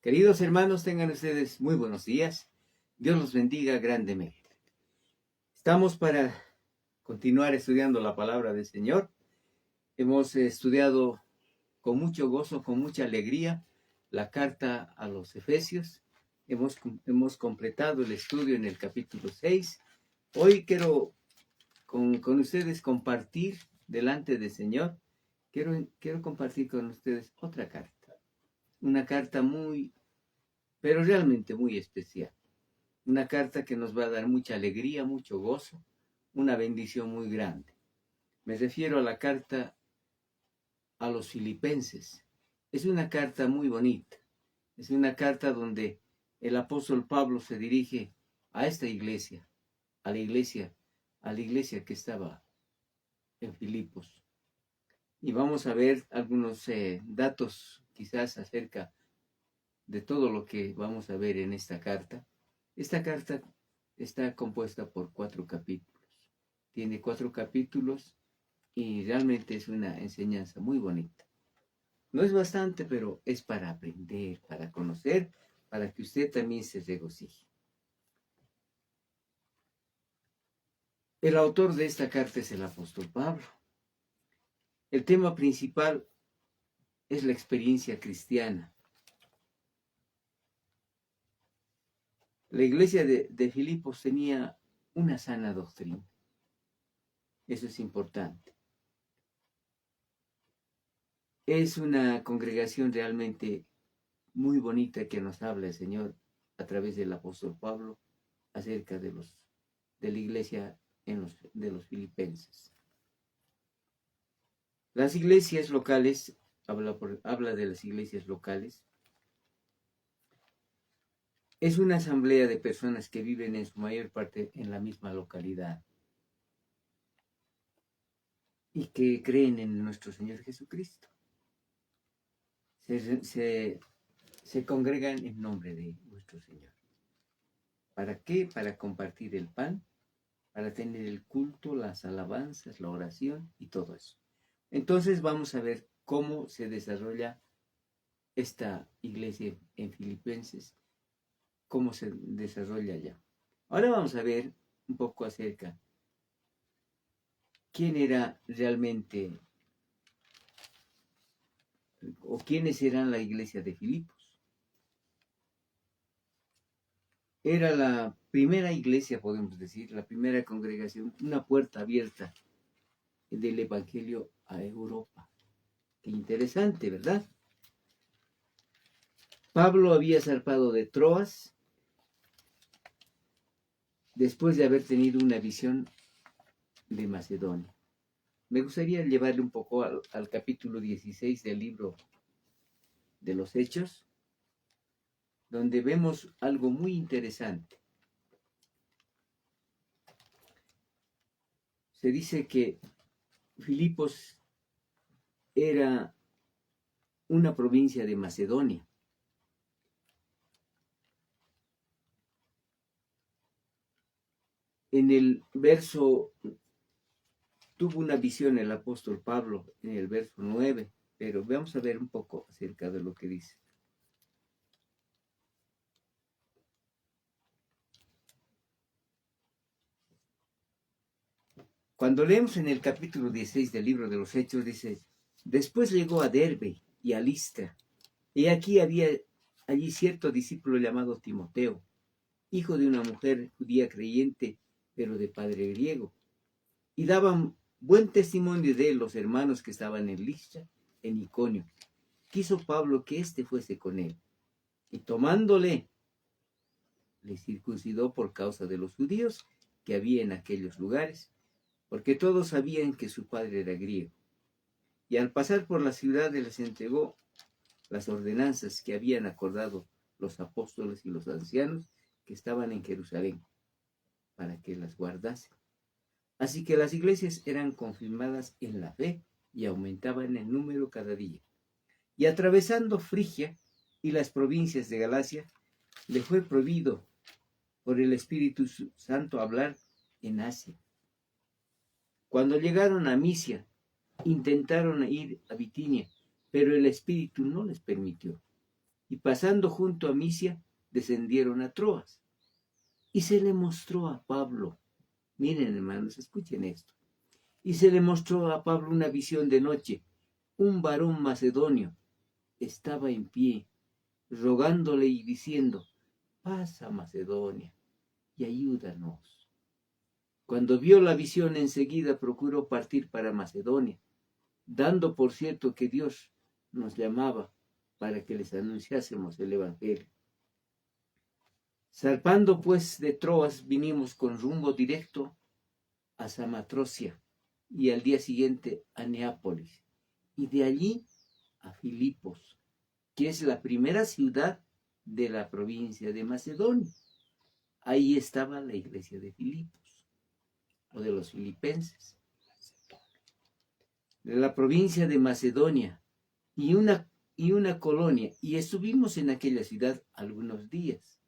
Queridos hermanos, tengan ustedes muy buenos días. Dios los bendiga grandemente. Estamos para continuar estudiando la palabra del Señor. Hemos estudiado con mucho gozo, con mucha alegría, la carta a los Efesios. Hemos completado el estudio en el capítulo 6. Hoy quiero con ustedes compartir delante del Señor. Quiero compartir con ustedes otra carta. Una carta pero realmente muy especial. Una carta que nos va a dar mucha alegría, mucho gozo, una bendición muy grande. Me refiero a la carta a los Filipenses. Es una carta muy bonita. Es una carta donde el apóstol Pablo se dirige a esta iglesia, a la iglesia que estaba en Filipos. Y vamos a ver algunos datos quizás acerca de todo lo que vamos a ver en esta carta. Esta carta está compuesta por 4 capítulos. Tiene 4 capítulos y realmente es una enseñanza muy bonita. No es bastante, pero es para aprender, para conocer, para que usted también se regocije. El autor de esta carta es el apóstol Pablo. El tema principal es la experiencia cristiana. La iglesia de Filipos tenía una sana doctrina. Eso es importante. Es una congregación realmente muy bonita que nos habla el Señor a través del apóstol Pablo acerca de la iglesia de los filipenses. Las iglesias locales, habla de las iglesias locales, es una asamblea de personas que viven en su mayor parte en la misma localidad y que creen en nuestro Señor Jesucristo. Se congregan en nombre de nuestro Señor. ¿Para qué? Para compartir el pan, para tener el culto, las alabanzas, la oración y todo eso. Entonces vamos a ver cómo se desarrolla esta iglesia en Filipenses, cómo se desarrolla allá. Ahora vamos a ver un poco acerca quién era realmente o quiénes eran la iglesia de Filipos. Era la primera iglesia, podemos decir, la primera congregación, una puerta abierta del Evangelio a Europa. Qué interesante, ¿verdad? Pablo había zarpado de Troas después de haber tenido una visión de Macedonia. Me gustaría llevarle un poco al capítulo 16 del libro de los Hechos, donde vemos algo muy interesante. Se dice que Filipos era una provincia de Macedonia. En el verso, tuvo una visión el apóstol Pablo en el verso 9, pero vamos a ver un poco acerca de lo que dice. Cuando leemos en el capítulo 16 del libro de los Hechos, dice, después llegó a Derbe y a Listra, y aquí había allí cierto discípulo llamado Timoteo, hijo de una mujer judía creyente, pero de padre griego, y daban buen testimonio de él los hermanos que estaban en Listra, en Iconio. Quiso Pablo que éste fuese con él, y tomándole, le circuncidó por causa de los judíos que había en aquellos lugares, porque todos sabían que su padre era griego. Y al pasar por la ciudad les entregó las ordenanzas que habían acordado los apóstoles y los ancianos que estaban en Jerusalén, para que las guardasen. Así que las iglesias eran confirmadas en la fe y aumentaban en número cada día. Y atravesando Frigia y las provincias de Galacia, le fue prohibido por el Espíritu Santo hablar en Asia. Cuando llegaron a Misia, intentaron ir a Bitinia, pero el Espíritu no les permitió. y pasando junto a Misia, descendieron a Troas. Y se le mostró a Pablo, miren hermanos, escuchen esto, y se le mostró a Pablo una visión de noche. Un varón macedonio estaba en pie, rogándole y diciendo, pasa Macedonia y ayúdanos. Cuando vio la visión enseguida procuró partir para Macedonia, dando por cierto que Dios nos llamaba para que les anunciásemos el Evangelio. Zarpando pues de Troas vinimos con rumbo directo a Samatrocia y al día siguiente a Neápolis y de allí a Filipos, que es la primera ciudad de la provincia de Macedonia. Ahí estaba la iglesia de Filipos o de los filipenses, de la provincia de Macedonia y una colonia, y estuvimos en aquella ciudad algunos días.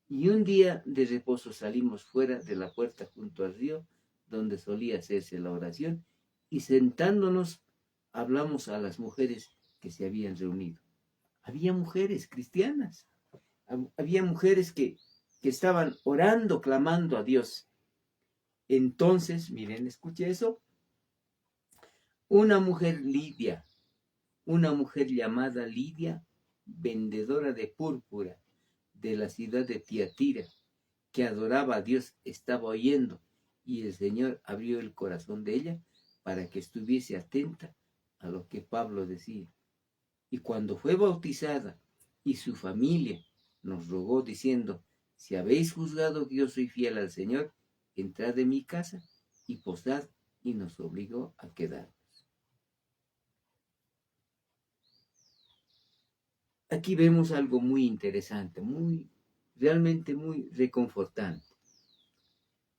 Y un día de reposo salimos fuera de la puerta junto al río, donde solía hacerse la oración, y sentándonos hablamos a las mujeres que se habían reunido. Había mujeres cristianas, había mujeres que estaban orando, clamando a Dios. Entonces, miren, escuche eso, una mujer llamada Lidia, vendedora de púrpura, de la ciudad de Tiatira, que adoraba a Dios, estaba oyendo, y el Señor abrió el corazón de ella para que estuviese atenta a lo que Pablo decía. Y cuando fue bautizada y su familia nos rogó diciendo, si habéis juzgado que yo soy fiel al Señor, entrad en mi casa y posad, y nos obligó a quedarnos. Aquí vemos algo muy interesante, realmente muy reconfortante.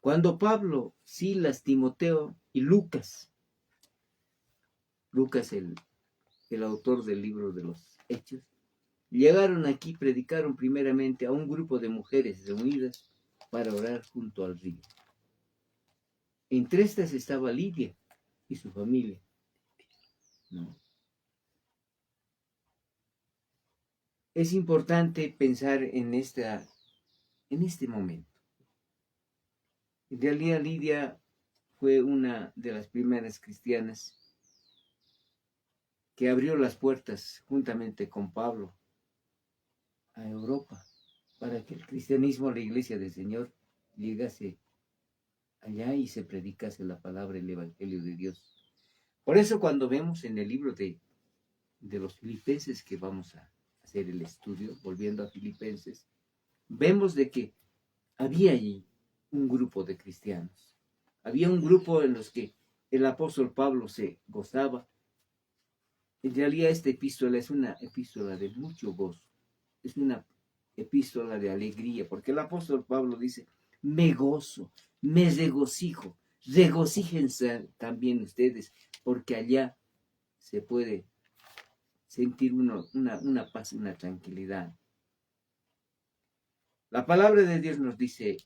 Cuando Pablo, Silas, Timoteo y Lucas, el autor del libro de los Hechos, llegaron aquí, predicaron primeramente a un grupo de mujeres reunidas para orar junto al río. Entre estas estaba Lidia y su familia, ¿no? Es importante pensar en este momento. En realidad Lidia fue una de las primeras cristianas que abrió las puertas juntamente con Pablo a Europa para que el cristianismo, la iglesia del Señor, llegase allá y se predicase la palabra, el evangelio de Dios. Por eso cuando vemos en el libro de los Filipenses, que vamos a hacer el estudio, volviendo a Filipenses, vemos de que había allí un grupo de cristianos. Había un grupo en los que el apóstol Pablo se gozaba. En realidad esta epístola es una epístola de mucho gozo. Es una epístola de alegría, porque el apóstol Pablo dice, me gozo, me regocijo, regocíjense también ustedes, porque allá se puede sentir una paz, una tranquilidad. La palabra de Dios nos dice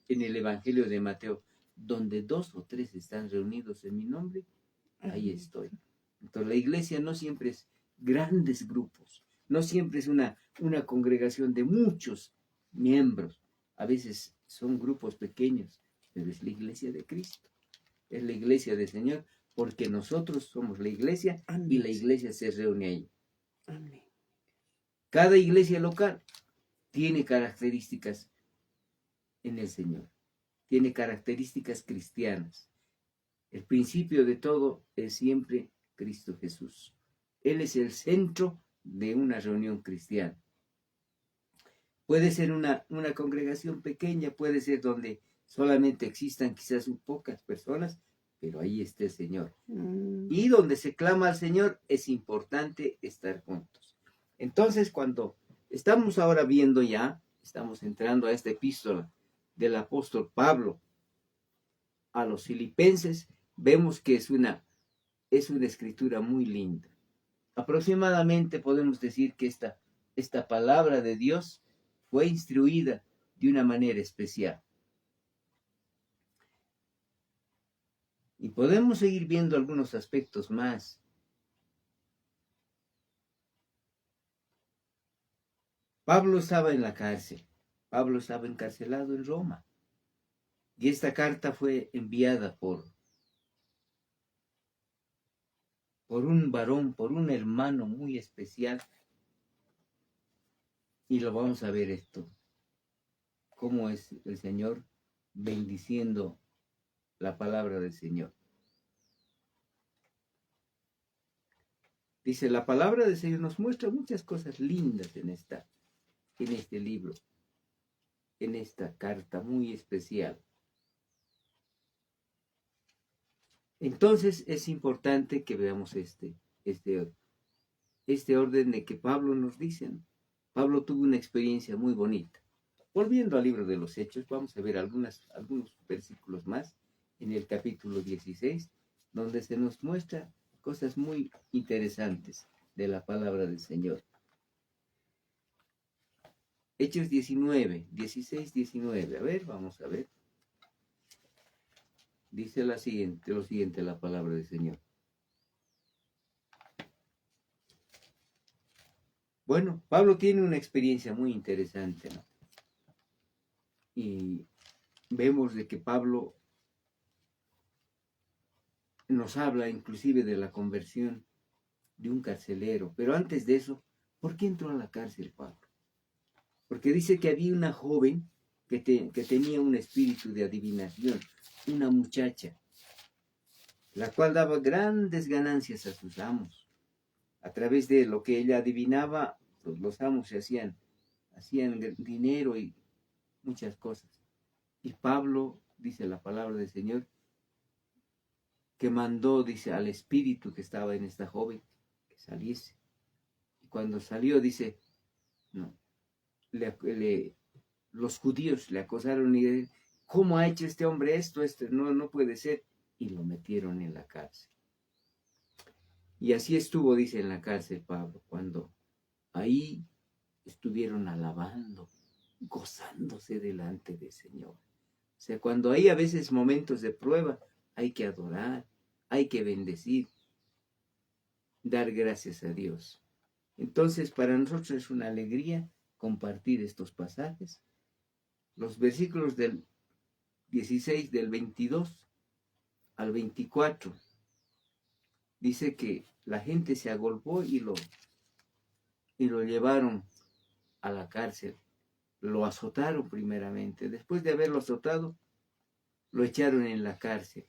en el Evangelio de Mateo, donde 2 o 3 están reunidos en mi nombre, ahí estoy. Entonces la iglesia no siempre es grandes grupos, no siempre es una congregación de muchos miembros, a veces son grupos pequeños, pero es la iglesia de Cristo, es la iglesia del Señor, porque nosotros somos la iglesia. Amén. Y la iglesia se reúne ahí. Amén. Cada iglesia local tiene características en el Señor, tiene características cristianas. El principio de todo es siempre Cristo Jesús. Él es el centro de una reunión cristiana. Puede ser una congregación pequeña, puede ser donde solamente existan quizás pocas personas, pero ahí está el Señor. Y donde se clama al Señor es importante estar juntos. Entonces, cuando estamos ahora viendo ya, estamos entrando a esta epístola del apóstol Pablo a los Filipenses, vemos que es una escritura muy linda. Aproximadamente podemos decir que esta palabra de Dios fue instruida de una manera especial. Y podemos seguir viendo algunos aspectos más. Pablo estaba en la cárcel. Pablo estaba encarcelado en Roma. Y esta carta fue enviada por un varón, por un hermano muy especial. Y lo vamos a ver esto, cómo es el Señor bendiciendo la palabra del Señor. Dice, la palabra del Señor nos muestra muchas cosas lindas en este libro, en esta carta muy especial. Entonces es importante que veamos este orden de que Pablo nos dice. Pablo tuvo una experiencia muy bonita. Volviendo al libro de los Hechos, vamos a ver algunos versículos más en el capítulo 16, donde se nos muestra cosas muy interesantes de la palabra del Señor. Hechos 19, 16, 19. A ver, vamos a ver. Dice lo siguiente la palabra del Señor. Bueno, Pablo tiene una experiencia muy interesante, ¿no? Y vemos de que Pablo nos habla inclusive de la conversión de un carcelero. Pero antes de eso, ¿por qué entró a la cárcel Pablo? Porque dice que había una joven que tenía un espíritu de adivinación, una muchacha, la cual daba grandes ganancias a sus amos. A través de lo que ella adivinaba, pues los amos hacían dinero y muchas cosas. Y Pablo, dice la palabra del Señor, que mandó, dice, al espíritu que estaba en esta joven, que saliese. Y cuando salió, dice, no, los judíos le acosaron y dijeron, ¿cómo ha hecho este hombre esto? No puede ser. Y lo metieron en la cárcel. Y así estuvo, dice, en la cárcel Pablo, cuando ahí estuvieron alabando, gozándose delante del Señor. O sea, cuando hay a veces momentos de prueba, hay que adorar, hay que bendecir, dar gracias a Dios. Entonces, para nosotros es una alegría compartir estos pasajes. Los versículos del 16, del 22 al 24, dice que la gente se agolpó y lo llevaron a la cárcel. Lo azotaron primeramente. Después de haberlo azotado, lo echaron en la cárcel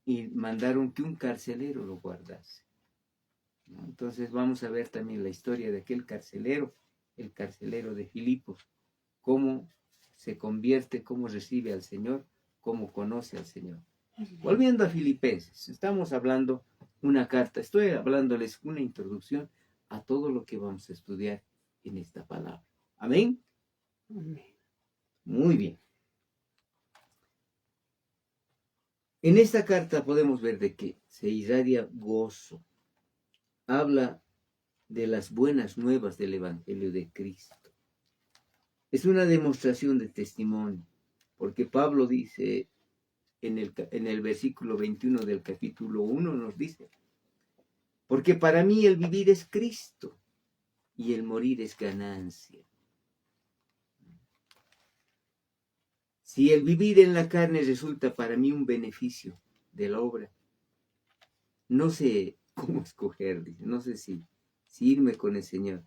y mandaron que un carcelero lo guardase. Entonces vamos a ver también la historia de aquel carcelero, el carcelero de Filipos, cómo se convierte, cómo recibe al Señor, cómo conoce al Señor. Volviendo a Filipenses, estamos hablando una carta, estoy hablándoles una introducción a todo lo que vamos a estudiar en esta palabra. ¿Amén? Amén. Muy bien. En esta carta podemos ver de que se irradia gozo. Habla de las buenas nuevas del Evangelio de Cristo. Es una demostración de testimonio, porque Pablo dice en el versículo 21 del capítulo 1, nos dice, porque para mí el vivir es Cristo y el morir es ganancia. Si el vivir en la carne resulta para mí un beneficio de la obra, no sé cómo escoger, dice, no sé si irme con el Señor.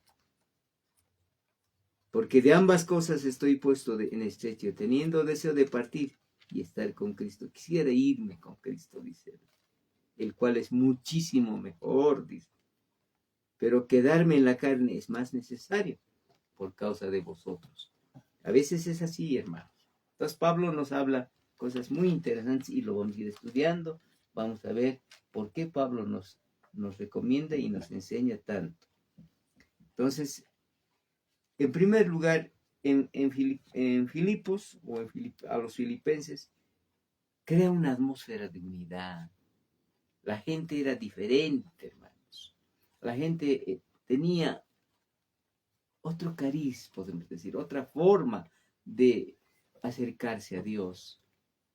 Porque de ambas cosas estoy puesto en estrecho, teniendo deseo de partir y estar con Cristo. Quisiera irme con Cristo, dice, el cual es muchísimo mejor, dice. Pero quedarme en la carne es más necesario por causa de vosotros. A veces es así, hermanos. Entonces Pablo nos habla cosas muy interesantes y lo vamos a ir estudiando. Vamos a ver por qué Pablo nos recomienda y nos enseña tanto. Entonces, en primer lugar, en Filipos, o a los filipenses, crea una atmósfera de unidad. La gente era diferente, hermanos. La gente tenía otro cariz, podemos decir, otra forma de acercarse a Dios.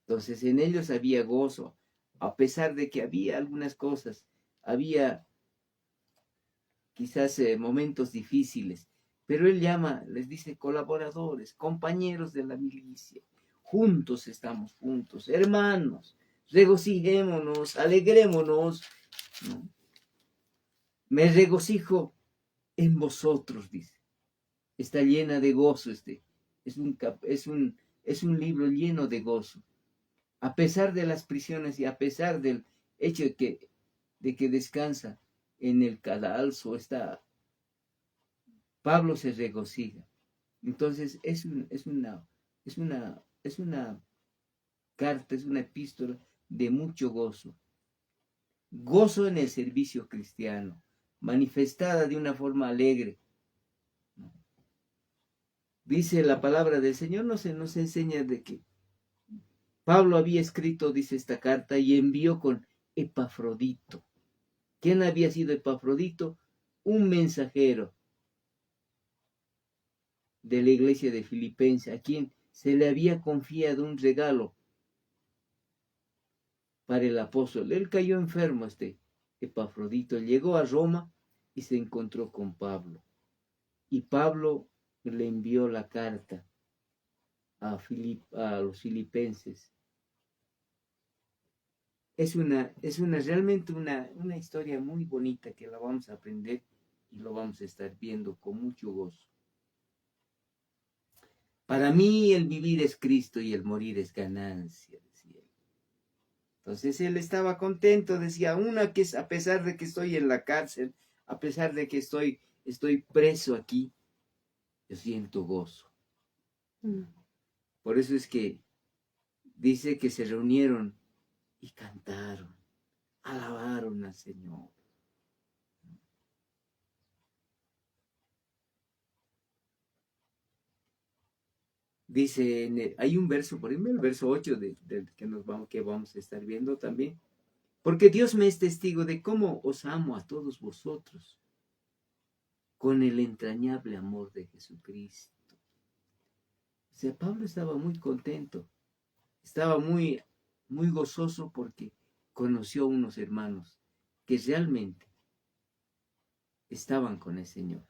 Entonces en ellos había gozo, a pesar de que había algunas cosas, había quizás momentos difíciles, Pero él llama, les dice colaboradores, compañeros de la milicia. Juntos estamos juntos, hermanos, regocijémonos, alegrémonos, ¿no? Me regocijo en vosotros, dice. Está llena de gozo es un libro lleno de gozo. A pesar de las prisiones y a pesar del hecho de que descansa en el cadalso, Pablo se regocija. Entonces es una carta, es una epístola de mucho gozo. Gozo en el servicio cristiano, manifestada de una forma alegre. Dice la palabra del Señor, nos enseña de que Pablo había escrito, dice esta carta, y envió con Epafrodito. ¿Quién había sido Epafrodito? Un mensajero de la iglesia de Filipenses, a quien se le había confiado un regalo para el apóstol. Él cayó enfermo, Epafrodito. Llegó a Roma y se encontró con Pablo. Y Pablo le envió la carta a los filipenses. Es realmente una historia muy bonita que la vamos a aprender y lo vamos a estar viendo con mucho gozo. Para mí el vivir es Cristo y el morir es ganancia, decía él. Entonces él estaba contento, decía, que es a pesar de que estoy en la cárcel, a pesar de que estoy preso aquí, yo siento gozo. Por eso es que dice que se reunieron y cantaron, alabaron al Señor. Dice, hay un verso, por ejemplo, el verso 8 que vamos a estar viendo también. Porque Dios me es testigo de cómo os amo a todos vosotros con el entrañable amor de Jesucristo. O sea, Pablo estaba muy contento, estaba muy, muy gozoso porque conoció a unos hermanos que realmente estaban con el Señor.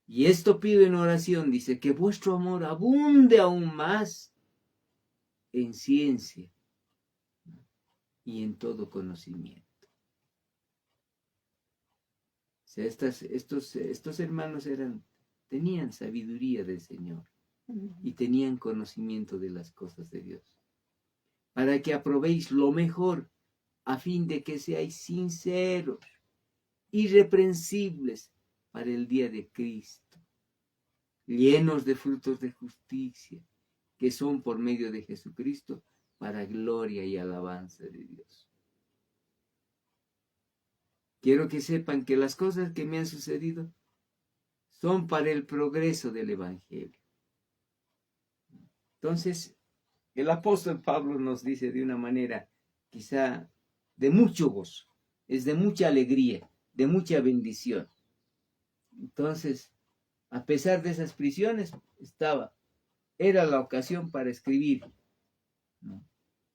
Y esto pido en oración, dice, que vuestro amor abunde aún más en ciencia y en todo conocimiento. O sea, estos hermanos tenían sabiduría del Señor y tenían conocimiento de las cosas de Dios, para que aprobéis lo mejor, a fin de que seáis sinceros, irreprensibles para el día de Cristo, llenos de frutos de justicia, que son por medio de Jesucristo, para gloria y alabanza de Dios. Quiero que sepan que las cosas que me han sucedido son para el progreso del Evangelio. Entonces, el apóstol Pablo nos dice de una manera quizá de mucho gozo, es de mucha alegría, de mucha bendición. Entonces, a pesar de esas prisiones, era la ocasión para escribir, ¿no?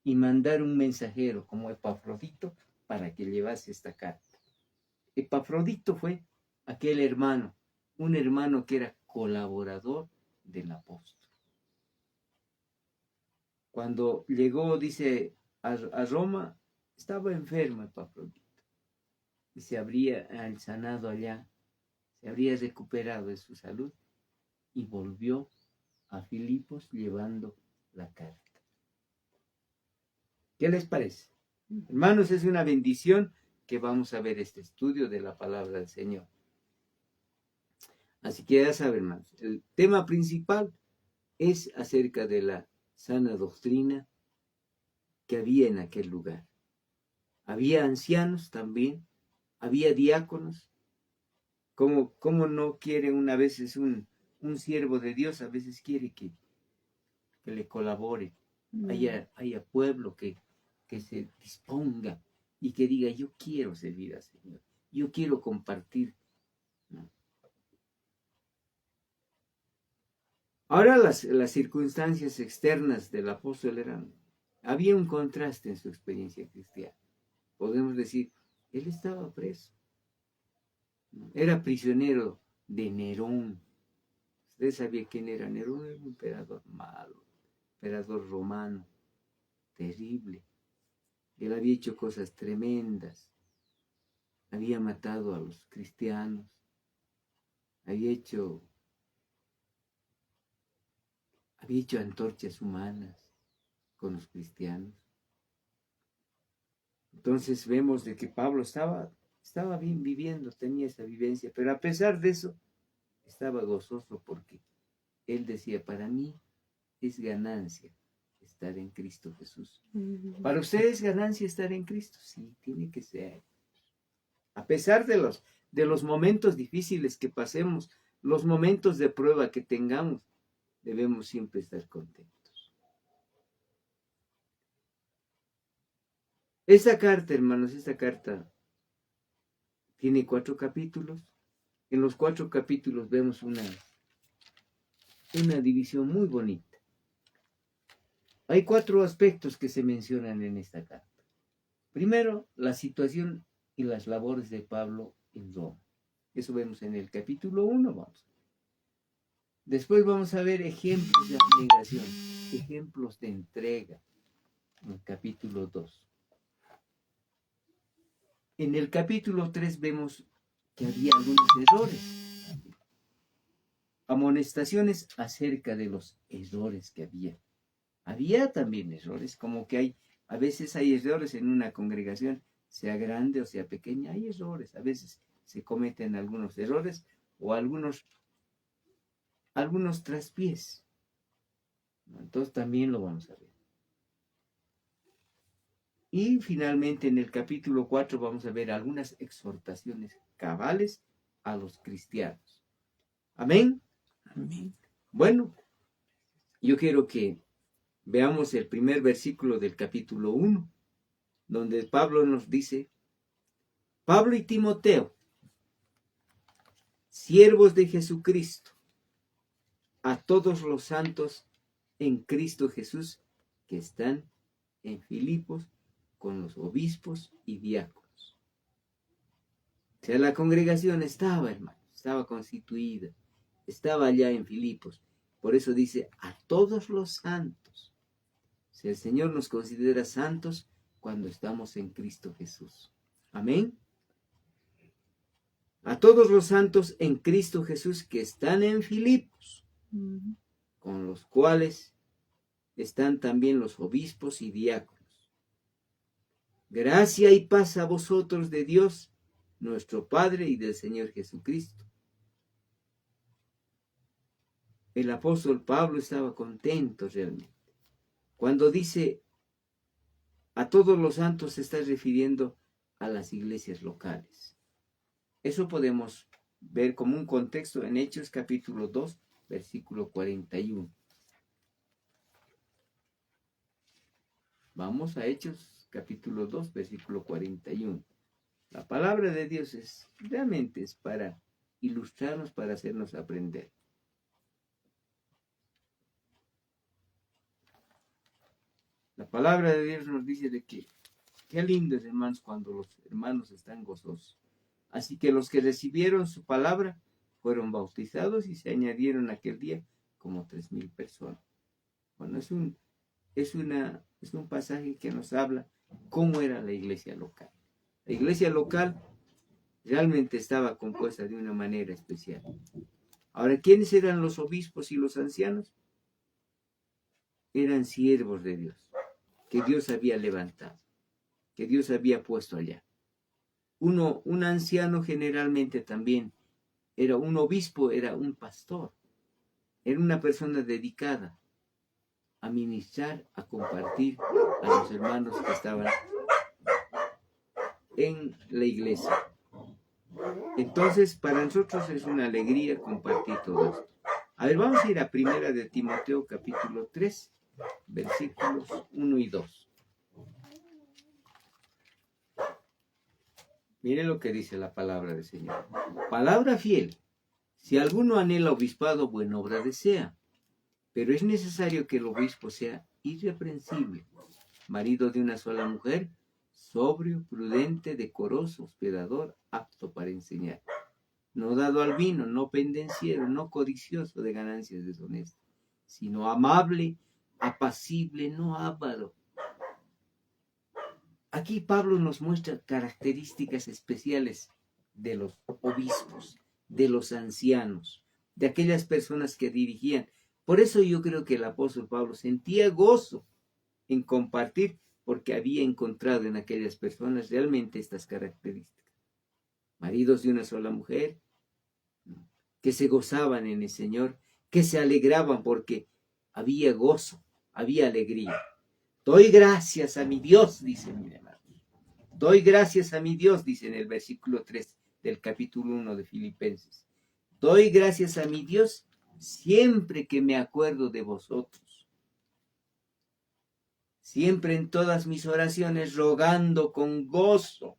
Y mandar un mensajero como Epafrodito para que llevase esta carta. Epafrodito fue aquel hermano, un hermano que era colaborador del apóstol. Cuando llegó, dice, a Roma, estaba enfermo Epafrodito. Y se habría sanado allá, se habría recuperado de su salud y volvió a Filipos llevando la carta. ¿Qué les parece? Hermanos, es una bendición que vamos a ver este estudio de la palabra del Señor. Así que ya saben, hermanos, el tema principal es acerca de la sana doctrina que había en aquel lugar. Había ancianos también, había diáconos. ¿Cómo no quiere una vez un siervo de Dios? A veces quiere que le colabore. Haya pueblo que se disponga y que diga, yo quiero servir al Señor, yo quiero compartir, ¿no? Ahora las circunstancias externas del apóstol había un contraste en su experiencia cristiana. Podemos decir, él estaba preso. Era prisionero de Nerón. Usted sabía quién era Nerón, era un emperador malo, emperador romano, terrible. Él había hecho cosas tremendas. Había matado a los cristianos, había hecho antorchas humanas con los cristianos. Entonces vemos de que Pablo estaba bien viviendo, tenía esa vivencia, pero a pesar de eso, estaba gozoso porque él decía, para mí es ganancia estar en Cristo Jesús. ¿Para usted es ganancia estar en Cristo? Sí, tiene que ser. A pesar de los momentos difíciles que pasemos, los momentos de prueba que tengamos, debemos siempre estar contentos. Esta carta, hermanos, tiene 4 capítulos. En los 4 capítulos vemos una división muy bonita. Hay 4 aspectos que se mencionan en esta carta. Primero, la situación y las labores de Pablo en Roma. Eso vemos en el capítulo 1, vamos. Después vamos a ver ejemplos de abnegación, ejemplos de entrega, en el capítulo 2. En el capítulo 3 vemos que había algunos errores, amonestaciones acerca de los errores que había. Había también errores, como que a veces hay errores en una congregación, sea grande o sea pequeña, hay errores. A veces se cometen algunos errores o algunos traspiés. Entonces también lo vamos a ver. Y finalmente en el capítulo 4 vamos a ver algunas exhortaciones cabales a los cristianos. Amén. Amén. Bueno, yo quiero que veamos el primer versículo del capítulo 1, donde Pablo nos dice, Pablo y Timoteo, siervos de Jesucristo, a todos los santos en Cristo Jesús que están en Filipos con los obispos y diáconos. O sea, la congregación estaba, hermano, estaba constituida, estaba allá en Filipos. Por eso dice, a todos los santos. O sea, el Señor nos considera santos cuando estamos en Cristo Jesús. Amén. A todos los santos en Cristo Jesús que están en Filipos, con los cuales están también los obispos y diáconos. Gracia y paz a vosotros de Dios, nuestro Padre, y del Señor Jesucristo. El apóstol Pablo estaba contento realmente. Cuando dice a todos los santos, se está refiriendo a las iglesias locales. Eso podemos ver como un contexto en Hechos capítulo 2, versículo 41. Vamos a Hechos capítulo 2, versículo 41. La palabra de Dios realmente es para ilustrarnos, para hacernos aprender. La palabra de Dios nos dice de que qué lindo es, hermanos, cuando los hermanos están gozosos. Así que los que recibieron su palabra fueron bautizados y se añadieron aquel día como 3,000 personas. Bueno, es un pasaje que nos habla cómo era la iglesia local. La iglesia local realmente estaba compuesta de una manera especial. Ahora, ¿quiénes eran los obispos y los ancianos? Eran siervos de Dios, que Dios había levantado, que Dios había puesto allá. Un anciano generalmente también era un obispo, era un pastor, era una persona dedicada a ministrar, a compartir a los hermanos que estaban en la iglesia. Entonces, para nosotros es una alegría compartir todo esto. A ver, vamos a ir a 1 de Timoteo capítulo 3, versículos 1 y 2. Mire lo que dice la palabra del Señor. Palabra fiel. Si alguno anhela obispado, buena obra desea. Pero es necesario que el obispo sea irreprensible, marido de una sola mujer, sobrio, prudente, decoroso, hospedador, apto para enseñar, no dado al vino, no pendenciero, no codicioso de ganancias deshonestas, sino amable, apacible, no avaro. Aquí Pablo nos muestra características especiales de los obispos, de los ancianos, de aquellas personas que dirigían. Por eso yo creo que el apóstol Pablo sentía gozo en compartir, porque había encontrado en aquellas personas realmente estas características. Maridos de una sola mujer, que se gozaban en el Señor, que se alegraban porque había gozo, había alegría. Doy gracias a mi Dios, dice mi hermano. Doy gracias a mi Dios, dice en el versículo 3 del capítulo 1 de Filipenses. Doy gracias a mi Dios siempre que me acuerdo de vosotros. Siempre en todas mis oraciones rogando con gozo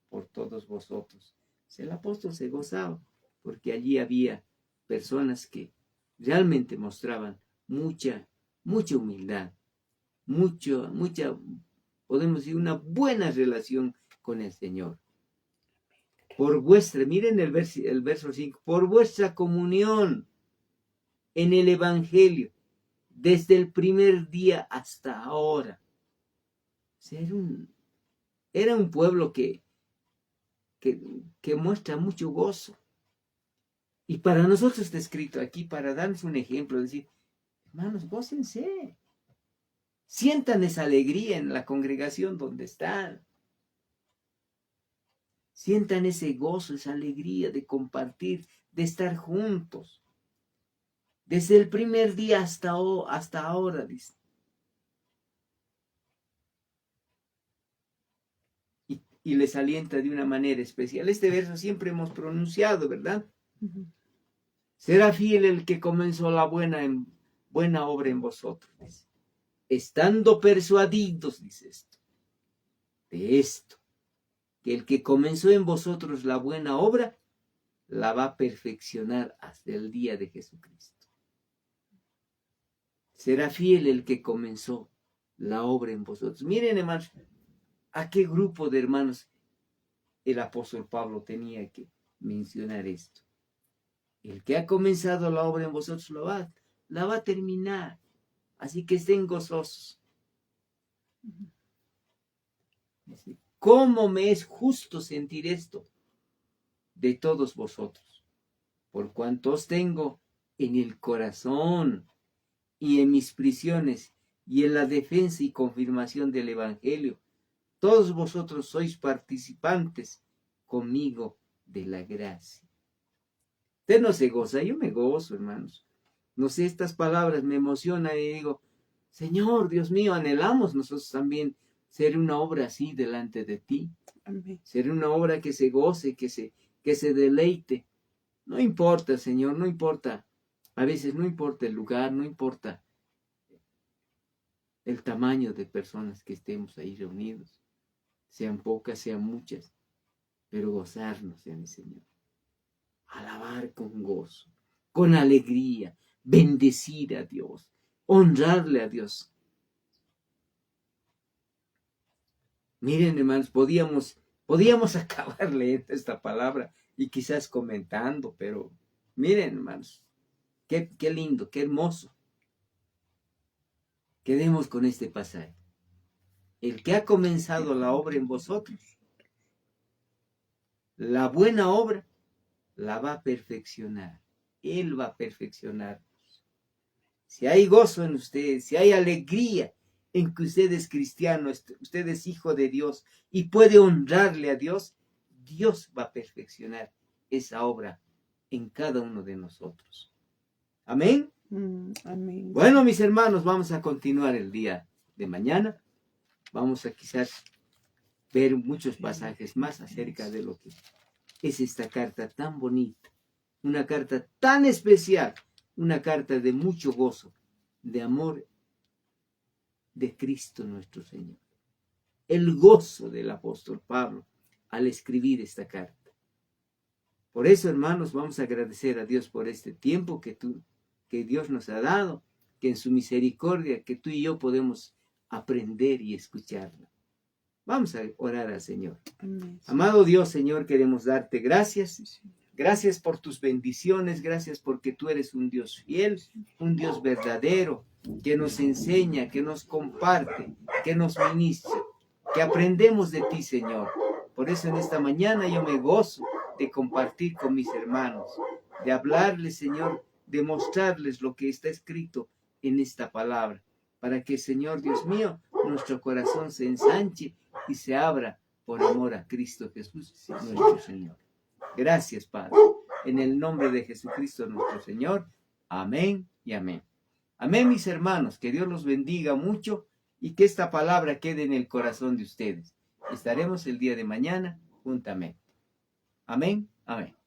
por todos vosotros. El apóstol se gozaba porque allí había personas que realmente mostraban mucha humildad, mucha, podemos decir, una buena relación con el Señor. Por vuestra, miren el verso 5, por vuestra comunión en el Evangelio, desde el primer día hasta ahora. Era un pueblo que muestra mucho gozo. Y para nosotros está escrito aquí, para darnos un ejemplo, decir, hermanos, gócense. Sientan esa alegría en la congregación donde están. Sientan ese gozo, esa alegría de compartir, de estar juntos. Desde el primer día hasta ahora, dice. Y les alienta de una manera especial. Este verso siempre hemos pronunciado, ¿verdad? Uh-huh. Será fiel el que comenzó la buena obra en vosotros, dice. Estando persuadidos, dice esto, de esto, que el que comenzó en vosotros la buena obra, la va a perfeccionar hasta el día de Jesucristo. Será fiel el que comenzó la obra en vosotros. Miren, hermanos, a qué grupo de hermanos el apóstol Pablo tenía que mencionar esto. El que ha comenzado la obra en vosotros la va a terminar. Así que estén gozosos. ¿Cómo me es justo sentir esto de todos vosotros? Por cuanto os tengo en el corazón y en mis prisiones y en la defensa y confirmación del Evangelio. Todos vosotros sois participantes conmigo de la gracia. Usted no se goza, yo me gozo, hermanos. No sé, estas palabras me emocionan y digo, Señor, Dios mío, anhelamos nosotros también ser una obra así delante de ti. Amén. Ser una obra que se goce, que se deleite. No importa, Señor, no importa. A veces no importa el lugar, no importa el tamaño de personas que estemos ahí reunidos. Sean pocas, sean muchas, pero gozarnos en el Señor. Alabar con gozo, con alegría, bendecir a Dios, honrarle a Dios. Miren, hermanos, podíamos acabar leyendo esta palabra y quizás comentando, pero miren, hermanos, qué lindo, qué hermoso. Quedemos con este pasaje. El que ha comenzado la obra en vosotros, la buena obra, la va a perfeccionar. Él va a perfeccionarnos. Si hay gozo en ustedes, si hay alegría en que usted es cristiano, usted es hijo de Dios y puede honrarle a Dios, Dios va a perfeccionar esa obra en cada uno de nosotros. Amén. Amén. Bueno, mis hermanos, vamos a continuar el día de mañana. Vamos a quizás ver muchos pasajes más acerca de lo que es esta carta tan bonita, una carta tan especial, una carta de mucho gozo, de amor de Cristo nuestro Señor. El gozo del apóstol Pablo al escribir esta carta. Por eso, hermanos, vamos a agradecer a Dios por este tiempo que Dios nos ha dado, que en su misericordia, que tú y yo podemos aprender y escucharlo. Vamos a orar al Señor. Amén. Amado Dios, Señor, queremos darte gracias. Gracias por tus bendiciones, gracias porque tú eres un Dios fiel, un Dios verdadero, que nos enseña, que nos comparte, que nos ministra, que aprendemos de ti, Señor. Por eso en esta mañana yo me gozo de compartir con mis hermanos, de hablarles, Señor, de mostrarles lo que está escrito en esta palabra, para que, Señor Dios mío, nuestro corazón se ensanche y se abra por amor a Cristo Jesús, nuestro Señor. Gracias, Padre. En el nombre de Jesucristo nuestro Señor. Amén y amén. Amén, mis hermanos. Que Dios los bendiga mucho y que esta palabra quede en el corazón de ustedes. Estaremos el día de mañana juntamente. Amén. Amén.